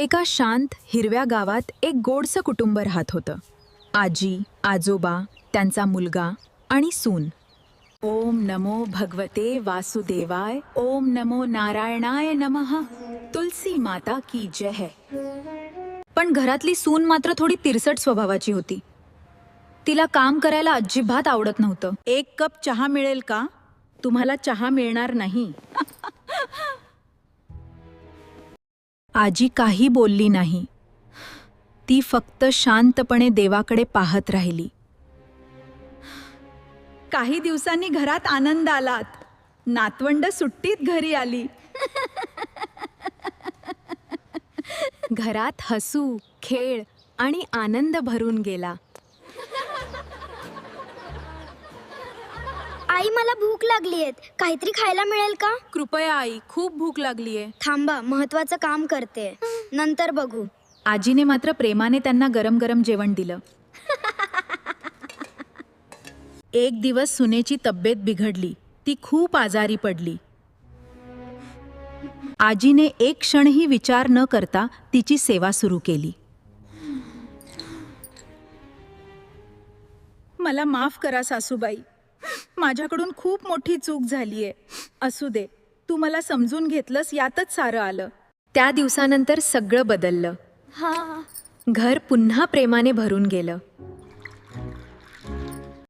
एका शांत हिरव्या गावात एक गोडसं कुटुंब राहत होतं. आजी, आजोबा, त्यांचा मुलगा आणि सून. ओम नमो भगवते वासुदेवाय. ओम नमो नारायणाय नमः. तुलसी माता की जय. पण घरातली सून मात्र थोडी तिरसट स्वभावाची होती. तिला काम करायला अजिबात आवडत नव्हतं. एक कप चहा मिळेल का? तुम्हाला चहा मिळणार नाही. आजी काही बोलली नाही. ती फक्त शांतपणे देवाकडे पाहत राहिली. काही दिवसांनी घरात आनंद आलात. नातवंड सुट्टीत घरी आली. घरात हसू, खेळ आणि आनंद भरून गेला. आई, मला भूक लागलीये. काहीतरी खायला मिळेल का? कृपया आई, खूप भूक लागलीये. थांबा, महत्वाचं काम करते, नंतर बघू. आजीने मात्र प्रेमाने त्यांना गरम गरम जेवण दिलं. एक दिवस सुनेची तब्येत बिघडली. ती खूप आजारी पडली. आजीने एक क्षणही विचार न करता तिची सेवा सुरू केली. मला माफ करा सासूबाई. माझ्याकडून खूप मोठी चूक झालीये. असू दे, तू मला समजून घेतलंस यातच सारं आलं. त्या दिवसानंतर सगळं बदललं. घर पुन्हा प्रेमाने भरून गेलं.